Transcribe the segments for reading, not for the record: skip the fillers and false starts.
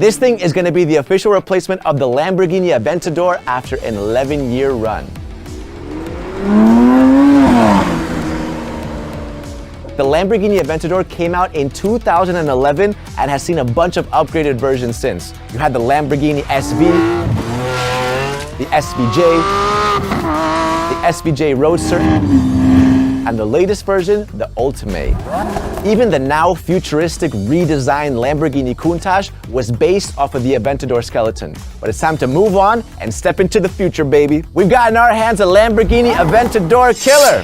This thing is going to be the official replacement of the Lamborghini Aventador after an 11-year run. The Lamborghini Aventador came out in 2011 and has seen a bunch of upgraded versions since. You had the Lamborghini SV, the SVJ, the SVJ Roadster, and the latest version, the Ultimate. Even the now futuristic redesigned Lamborghini Countach was based off of the Aventador skeleton. But it's time to move on and step into the future, baby. We've got in our hands a Lamborghini Aventador killer,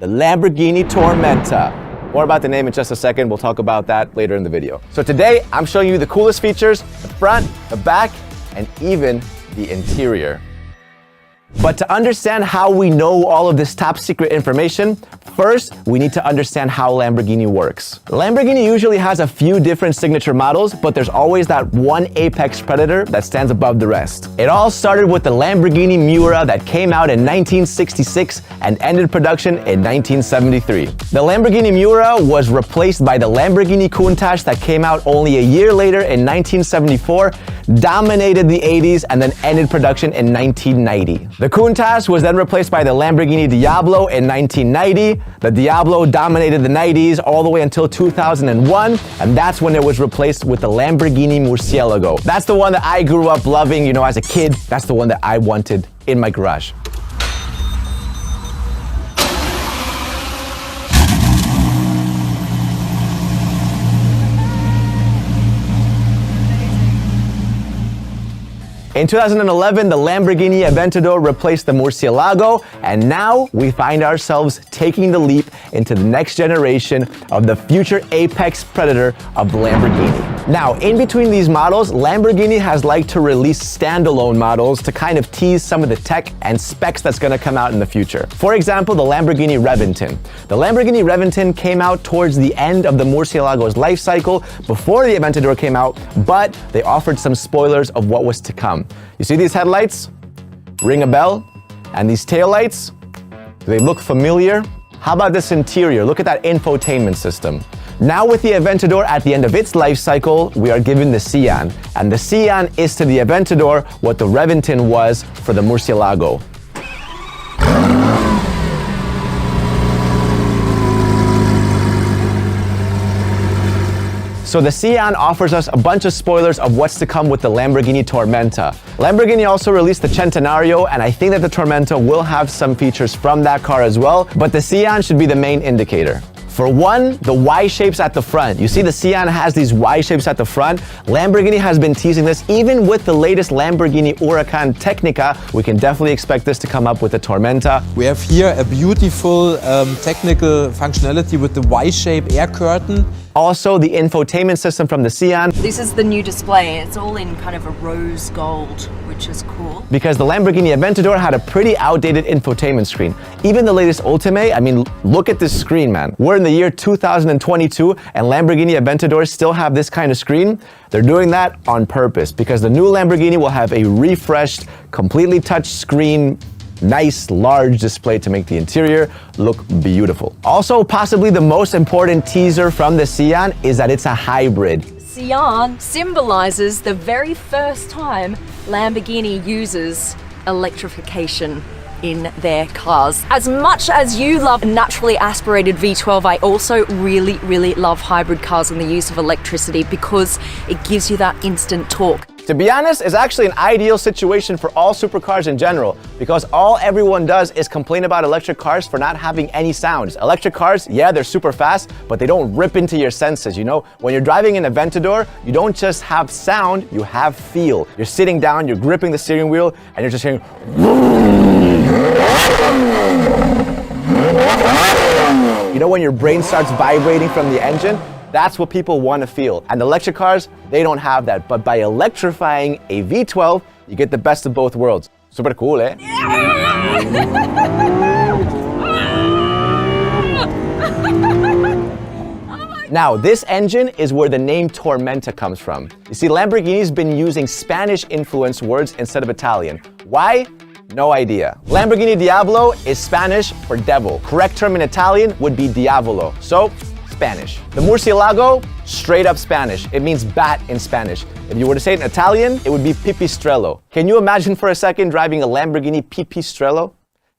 the Lamborghini Tormenta. More about the name in just a second. We'll talk about that later in the video. So today, I'm showing you the coolest features, the front, the back, and even the interior. But to understand how we know all of this top secret information, first, we need to understand how Lamborghini works. Lamborghini usually has a few different signature models, but there's always that one apex predator that stands above the rest. It all started with the Lamborghini Miura that came out in 1966 and ended production in 1973. The Lamborghini Miura was replaced by the Lamborghini Countach that came out only a year later in 1974, dominated the 80s, and then ended production in 1990. The Countach was then replaced by the Lamborghini Diablo in 1990. The Diablo dominated the 90s all the way until 2001, and that's when it was replaced with the Lamborghini Murcielago. That's the one that I grew up loving, as a kid. That's the one that I wanted in my garage. In 2011, the Lamborghini Aventador replaced the Murcielago, and now we find ourselves taking the leap into the next generation of the future apex predator of the Lamborghini. Now, in between these models, Lamborghini has liked to release standalone models to kind of tease some of the tech and specs that's going to come out in the future. For example, the Lamborghini Reventon. The Lamborghini Reventon came out towards the end of the Murcielago's life cycle before the Aventador came out, but they offered some spoilers of what was to come. You see these headlights? Ring a bell? And these taillights? Do they look familiar? How about this interior? Look at that infotainment system. Now with the Aventador at the end of its life cycle, we are given the Sian. And the Sian is to the Aventador what the Reventon was for the Murcielago. So the Sian offers us a bunch of spoilers of what's to come with the Lamborghini Tormenta. Lamborghini also released the Centenario, and I think that the Tormenta will have some features from that car as well, but the Sian should be the main indicator. For one, the Y shapes at the front. You see the Sian has these Y shapes at the front. Lamborghini has been teasing this. Even with the latest Lamborghini Huracan Technica, we can definitely expect this to come up with the Tormenta. We have here a beautiful technical functionality with the Y-shape air curtain. Also, the infotainment system from the Sian. This is the new display. It's all in kind of a rose gold, which is cool. Because the Lamborghini Aventador had a pretty outdated infotainment screen. Even the latest Ultimate, look at this screen, man. We're in the year 2022 and Lamborghini Aventadors still have this kind of screen. They're doing that on purpose because the new Lamborghini will have a refreshed, completely touch screen, nice large display to make the interior look beautiful. Also, possibly the most important teaser from the Sian is that it's a hybrid. Sian symbolizes the very first time Lamborghini uses electrification in their cars. As much as you love naturally aspirated V12, I also really love hybrid cars and the use of electricity because it gives you that instant torque. To be honest, it's actually an ideal situation for all supercars in general because all everyone does is complain about electric cars for not having any sounds. Electric cars, yeah, they're super fast, but they don't rip into your senses, When you're driving an Aventador, you don't just have sound, you have feel. You're sitting down, you're gripping the steering wheel, and you're just hearing when your brain starts vibrating from the engine? That's what people want to feel. And electric cars, they don't have that. But by electrifying a V12, you get the best of both worlds. Super cool, eh? Now, this engine is where the name Tormenta comes from. You see, Lamborghini's been using Spanish-influenced words instead of Italian. Why? No idea. Lamborghini Diablo is Spanish for devil. Correct term in Italian would be diavolo. So, Spanish. The murcielago, straight up Spanish. It means bat in Spanish. If you were to say it in Italian, it would be pipistrello. Can you imagine for a second driving a Lamborghini pipistrello?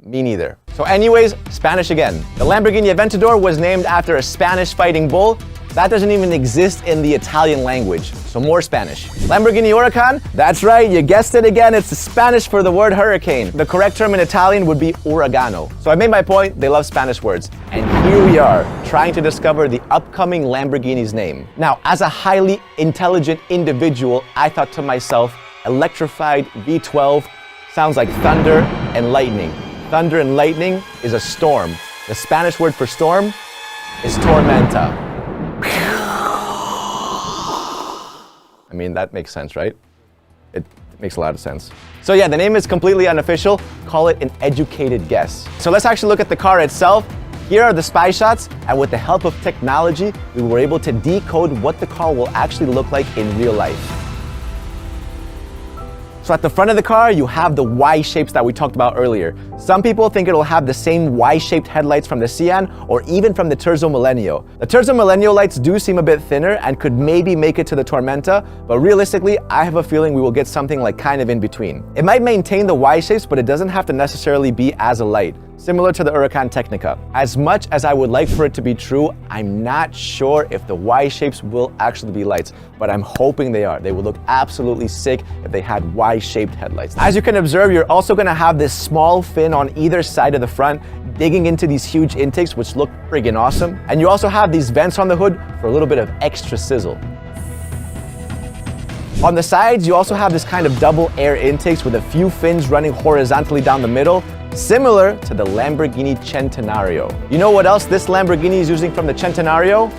Me neither. So anyways, Spanish again. The Lamborghini Aventador was named after a Spanish fighting bull. That doesn't even exist in the Italian language, so more Spanish. Lamborghini Huracan, that's right, you guessed it again, it's the Spanish for the word hurricane. The correct term in Italian would be uragano. So I made my point, they love Spanish words. And here we are, trying to discover the upcoming Lamborghini's name. Now, as a highly intelligent individual, I thought to myself, electrified V12 sounds like thunder and lightning. Thunder and lightning is a storm. The Spanish word for storm is tormenta. I mean, that makes sense, right? It makes a lot of sense. So yeah, the name is completely unofficial. Call it an educated guess. So let's actually look at the car itself. Here are the spy shots, and with the help of technology, we were able to decode what the car will actually look like in real life. So at the front of the car, you have the Y shapes that we talked about earlier. Some people think it'll have the same Y-shaped headlights from the Sian or even from the Terzo Millennio. The Terzo Millennio lights do seem a bit thinner and could maybe make it to the Tormenta, but realistically, I have a feeling we will get something like kind of in between. It might maintain the Y shapes, but it doesn't have to necessarily be as a light, similar to the Huracan Technica. As much as I would like for it to be true, I'm not sure if the Y shapes will actually be lights, but I'm hoping they are. They would look absolutely sick if they had Y-shaped headlights. As you can observe, you're also gonna have this small fin on either side of the front, digging into these huge intakes, which look friggin' awesome. And you also have these vents on the hood for a little bit of extra sizzle. On the sides, you also have this kind of double air intakes with a few fins running horizontally down the middle, similar to the Lamborghini Centenario. You know what else this Lamborghini is using from the Centenario?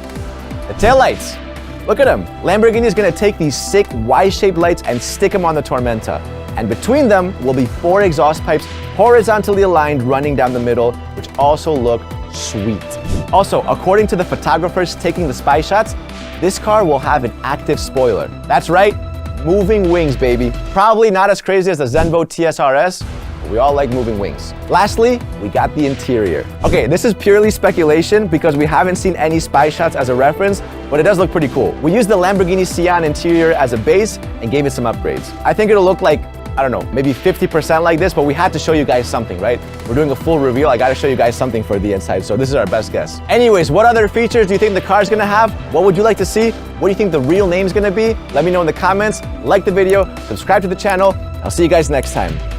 The taillights. Look at them. Lamborghini is going to take these sick Y-shaped lights and stick them on the Tormenta. And between them will be 4 exhaust pipes horizontally aligned running down the middle, which also look sweet. Also, according to the photographers taking the spy shots, this car will have an active spoiler. That's right, moving wings, baby. Probably not as crazy as the Zenvo TSRS, but we all like moving wings. Lastly, we got the interior. Okay, this is purely speculation because we haven't seen any spy shots as a reference, but it does look pretty cool. We used the Lamborghini Sian interior as a base and gave it some upgrades. I think it'll look like, I don't know, maybe 50% like this, but we had to show you guys something, right? We're doing a full reveal. I gotta show you guys something for the inside, so this is our best guess. Anyways, what other features do you think the car's gonna have? What would you like to see? What do you think the real name's gonna be? Let me know in the comments. Like the video, subscribe to the channel. I'll see you guys next time.